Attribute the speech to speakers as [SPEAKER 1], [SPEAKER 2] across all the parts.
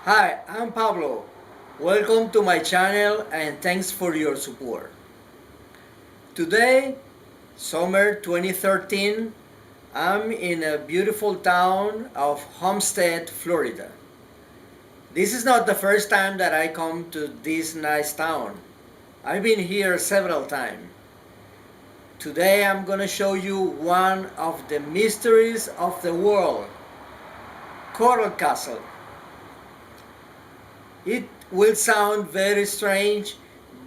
[SPEAKER 1] Hi, I'm Pablo. Welcome to my channel and thanks for your support. Today, summer 2013, I'm in a beautiful town of Homestead, Florida. This is not the first time that I come to this nice town. I've been here several times. Today I'm gonna show you one of the mysteries of the world, Coral Castle. It will sound very strange,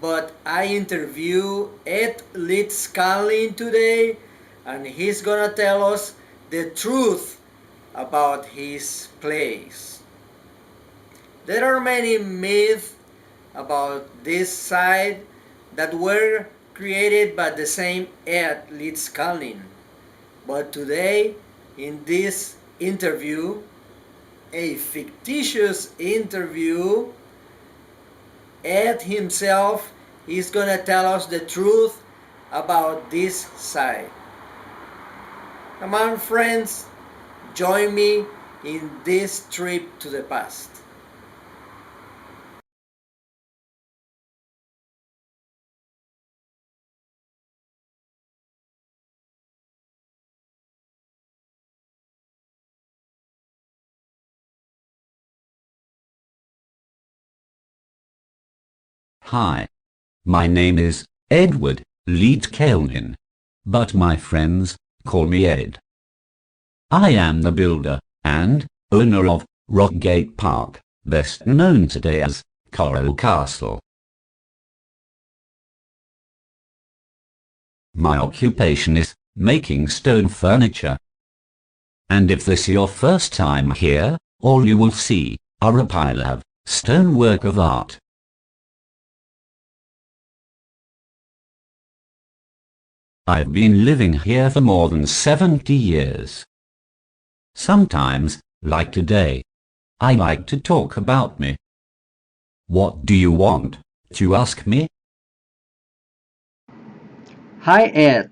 [SPEAKER 1] but I interview Ed Leedskalnin today, and he's gonna tell us the truth about his place. There are many myths about this site that were created by the same Ed Leedskalnin. But today, in this interview, a fictitious interview, Ed himself is gonna tell us the truth about this site. Come on, friends, join me in this trip to the past.
[SPEAKER 2] Hi, my name is Edward Leedskalnin, but my friends call me Ed. I am the builder and owner of Rockgate Park, best known today as Coral Castle. My occupation is making stone furniture. And if this is your first time here, all you will see are a pile of stonework of art. I've been living here for more than 70 years. Sometimes, like today, I like to talk about me. What do you want to ask me?
[SPEAKER 3] Hi Ed,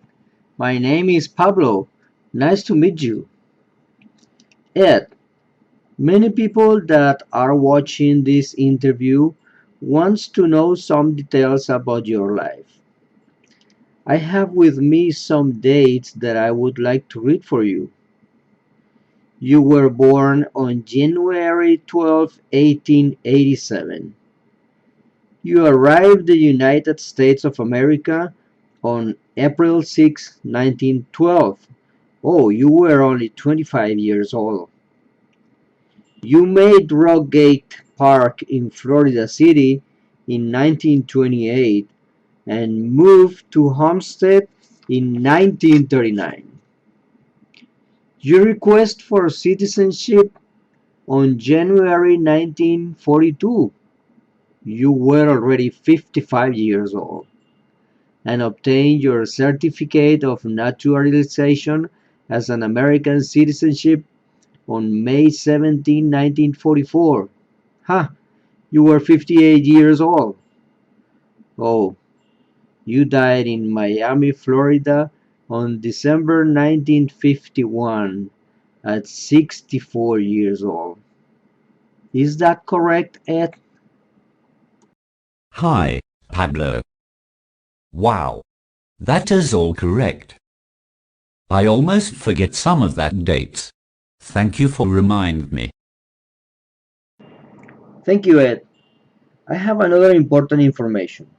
[SPEAKER 3] my name is Pablo. Nice to meet you. Ed, many people that are watching this interview wants to know some details about your life. I have with me some dates that I would like to read for you. You were born on January 12, 1887. You arrived the United States of America on April 6, 1912. Oh, you were only 25 years old. You made Rockgate Park in Florida City in 1928 and moved to Homestead in 1939. You request for citizenship on January 1942. You were already 55 years old and obtained your certificate of naturalization as an American citizenship on May 17, 1944. Ha! You were 58 years old. Oh, you died in Miami, Florida on December 1951 at 64 years old. Is that correct, Ed?
[SPEAKER 2] Hi, Pablo. Wow, that is all correct. I almost forget some of that dates. Thank you for remind me.
[SPEAKER 3] Thank you, Ed. I have another important information.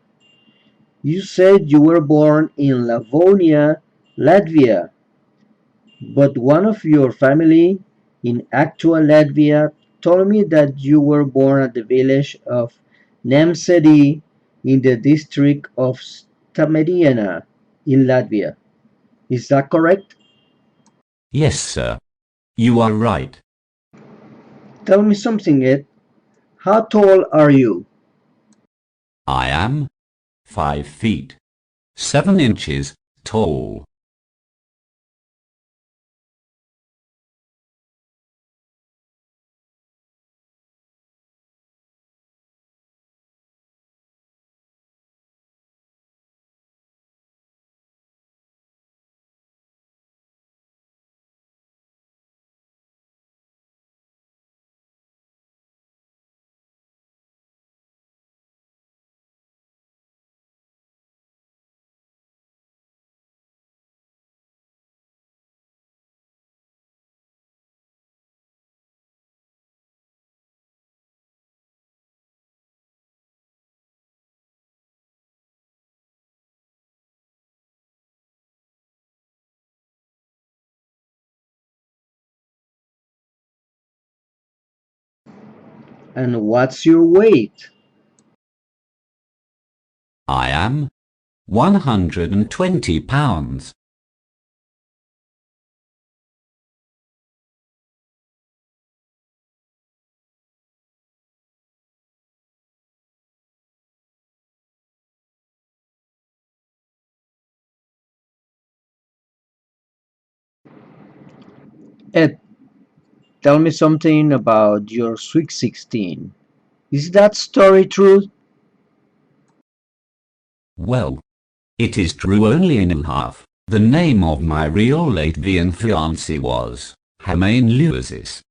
[SPEAKER 3] You said you were born in Livonia, Latvia, but one of your family in actual Latvia told me that you were born at the village of Nemsedi in the district of Stamediana in Latvia. Is that correct?
[SPEAKER 2] Yes, sir. You are right.
[SPEAKER 3] Tell me something, Ed. How tall are you?
[SPEAKER 2] I am 5 feet 7 inches tall.
[SPEAKER 3] And what's your weight?
[SPEAKER 2] I am 120 pounds.
[SPEAKER 3] Ed, tell me something about your Sweet 16. Is that story true?
[SPEAKER 2] Well, it is true only in half. The name of my real Latvian fiancée was Lewis.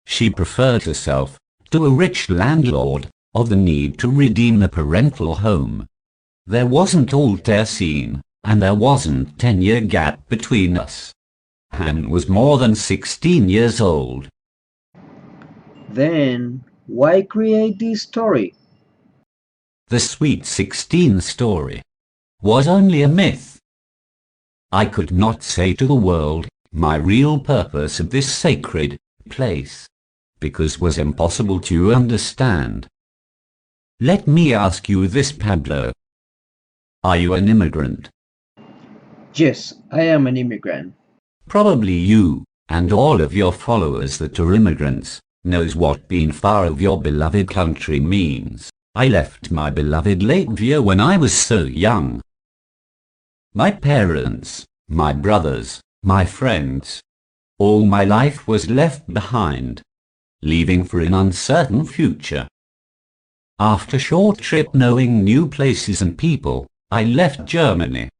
[SPEAKER 2] She preferred herself to a rich landlord of the need to redeem the parental home. There wasn't altar scene, and there wasn't 10-year gap between us. Han was more than 16 years old.
[SPEAKER 3] Then why create this story?
[SPEAKER 2] The Sweet 16 story was only a myth. I could not say to the world my real purpose of this sacred place, because was impossible to understand. Let me ask you this, Pablo. Are you an immigrant?
[SPEAKER 3] Yes, I am an immigrant.
[SPEAKER 2] Probably you, and all of your followers that are immigrants, knows what being far of your beloved country means. I left my beloved Latvia when I was so young. My parents, my brothers, my friends, all my life was left behind, leaving for an uncertain future. After short trip knowing new places and people, I left Germany,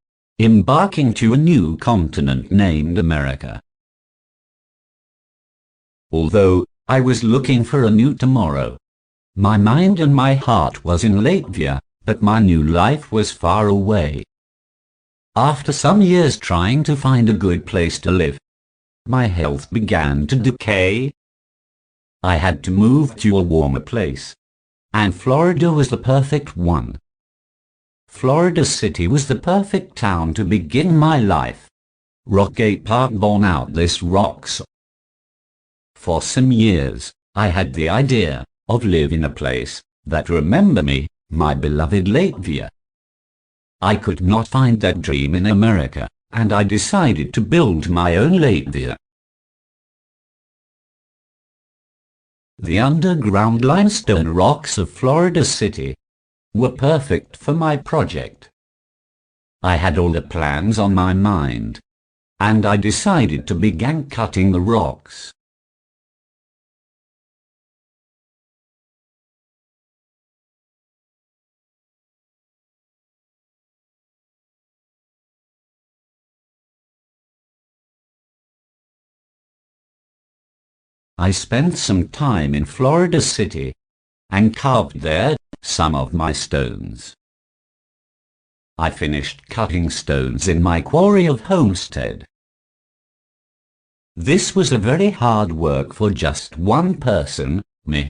[SPEAKER 2] embarking to a new continent named America. Although I was looking for a new tomorrow, my mind and my heart was in Latvia, but my new life was far away. After some years trying to find a good place to live, my health began to decay. I had to move to a warmer place, and Florida was the perfect one. Florida City was the perfect town to begin my life. Rockgate Park born out this rocks. For some years, I had the idea of living in a place that remember me, my beloved Latvia. I could not find that dream in America, and I decided to build my own Latvia. The underground limestone rocks of Florida City were perfect for my project. I had all the plans on my mind, and I decided to begin cutting the rocks. I spent some time in Florida City and carved there some of my stones. I finished cutting stones in my quarry of Homestead. This was a very hard work for just one person, me.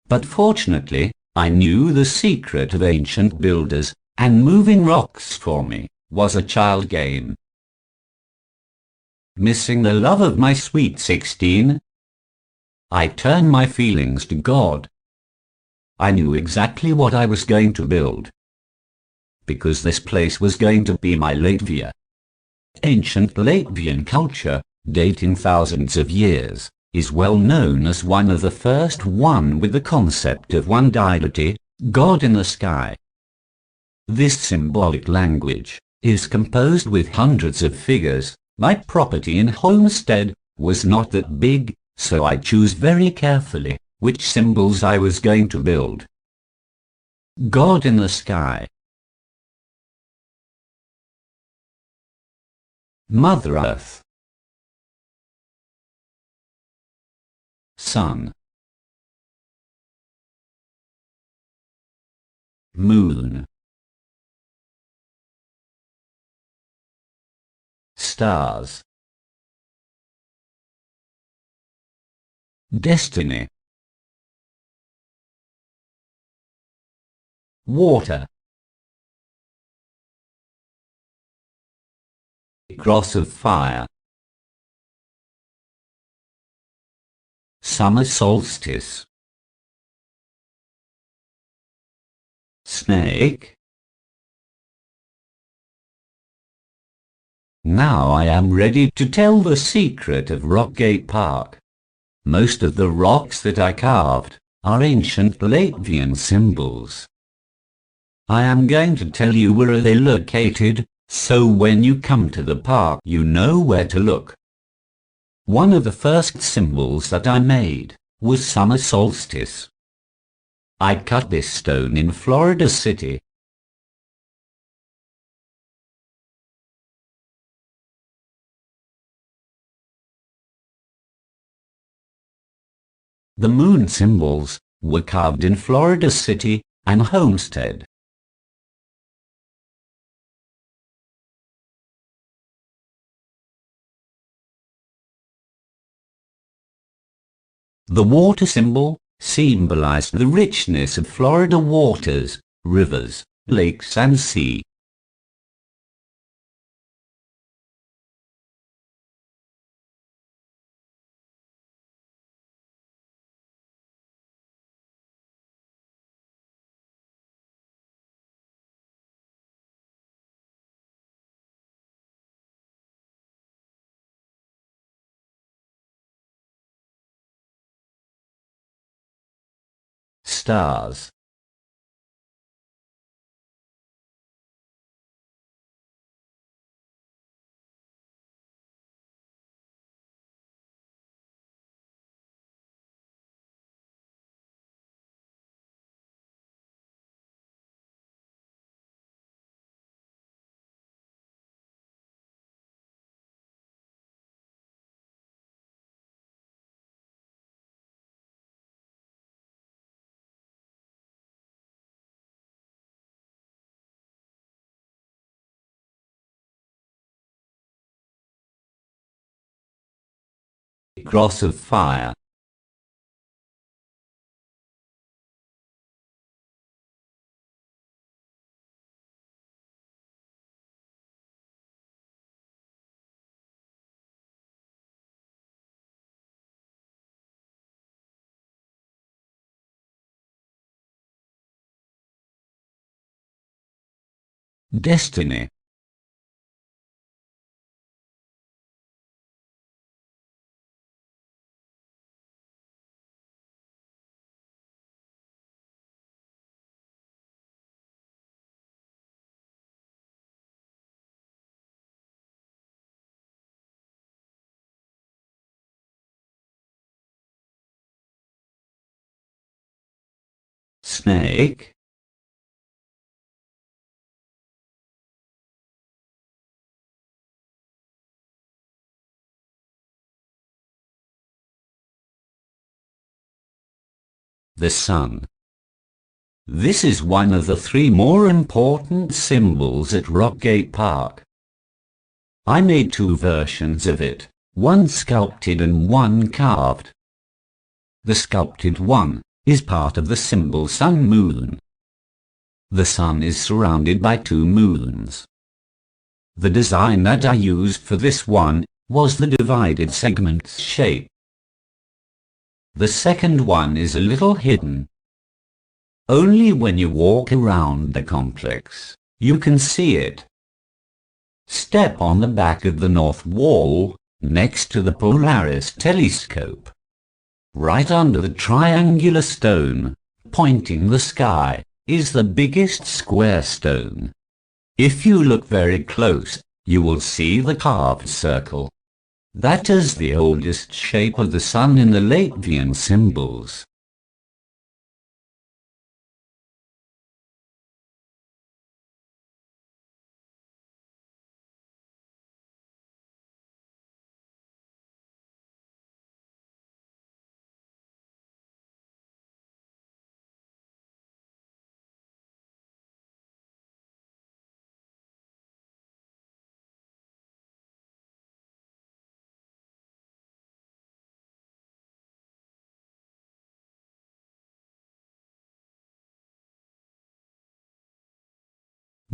[SPEAKER 2] But fortunately, I knew the secret of ancient builders, and moving rocks for me was a child game. Missing the love of my sweet 16, I turned my feelings to God. I knew exactly what I was going to build, because this place was going to be my Latvia. Ancient Latvian culture, dating thousands of years, is well known as one of the first one with the concept of one deity, God in the sky. This symbolic language is composed with hundreds of figures. My property in Homestead was not that big, so I chose very carefully which symbols I was going to build. God in the sky, Mother Earth, Sun, Moon, Stars, Destiny, Water, Cross of Fire, Summer solstice. Snake. Now I am ready to tell the secret of Rockgate Park. Most of the rocks that I carved are ancient Latvian symbols. I am going to tell you where they're located, so when you come to the park you know where to look. One of the first symbols that I made was summer solstice. I cut this stone in Florida City. The moon symbols were carved in Florida City and Homestead. The water symbol symbolized the richness of Florida waters, rivers, lakes and sea. Stars. Cross of fire. Destiny. Snake. The sun. This is one of the three more important symbols at Rockgate Park. I made two versions of it, one sculpted and one carved. The sculpted one is part of the symbol sun-moon. The sun is surrounded by two moons. The design that I used for this one was the divided segments shape. The second one is a little hidden. Only when you walk around the complex, you can see it. Step on the back of the north wall, next to the Polaris telescope. Right under the triangular stone, pointing the sky, is the biggest square stone. If you look very close, you will see the carved circle. That is the oldest shape of the sun in the Latvian symbols.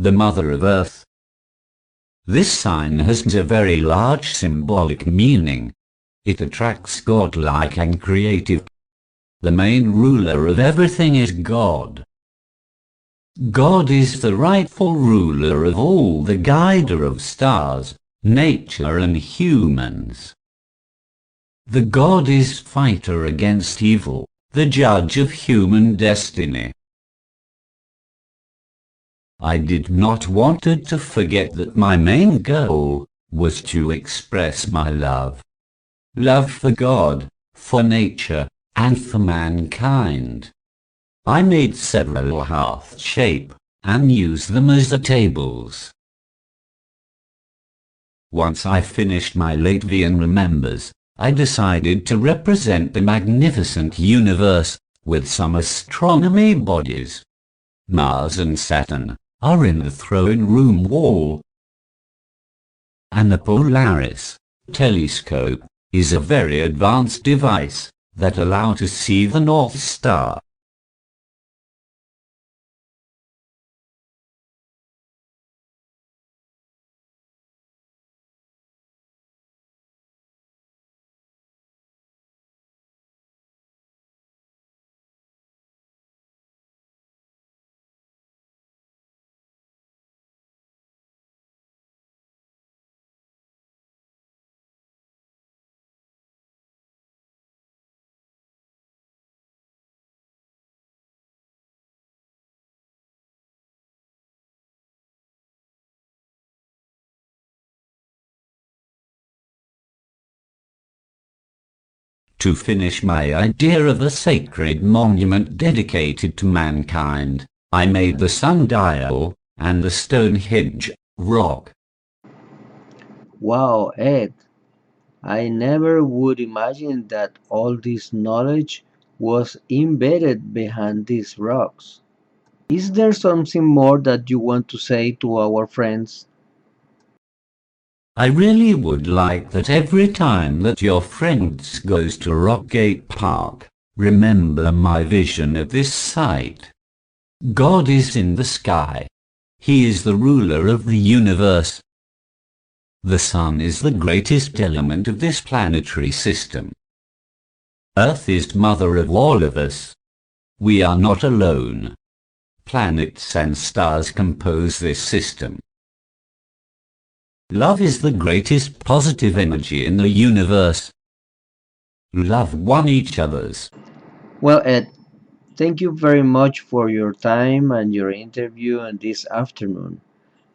[SPEAKER 2] The Mother of Earth. This sign has a very large symbolic meaning. It attracts godlike and creative. The main ruler of everything is God. God is the rightful ruler of all, the guider of stars, nature and humans. The God is fighter against evil, the judge of human destiny. I did not want to forget that my main goal was to express my love. Love for God, for nature, and for mankind. I made several heart-shape and used them as the tables. Once I finished my Latvian remembers, I decided to represent the magnificent universe with some astronomy bodies. Mars and Saturn are in the throne room wall, and the Polaris telescope is a very advanced device that allows to see the North Star. To finish my idea of a sacred monument dedicated to mankind, I made the sundial and the Stonehenge rock.
[SPEAKER 3] Wow, Ed, I never would imagine that all this knowledge was embedded behind these rocks. Is there something more that you want to say to our friends?
[SPEAKER 2] I really would like that every time that your friends goes to Rockgate Park, remember my vision of this site. God is in the sky. He is the ruler of the universe. The sun is the greatest element of this planetary system. Earth is mother of all of us. We are not alone. Planets and stars compose this system. Love is the greatest positive energy in the universe. Love one each other's.
[SPEAKER 3] Well, Ed, thank you very much for your time and your interview this afternoon.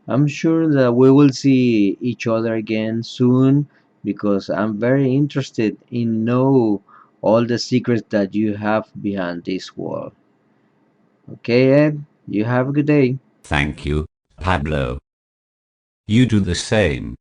[SPEAKER 3] I'm sure that we will see each other again soon because I'm very interested in know all the secrets that you have behind this wall. Okay, Ed, you have a good day.
[SPEAKER 2] Thank you, Pablo. You do the same.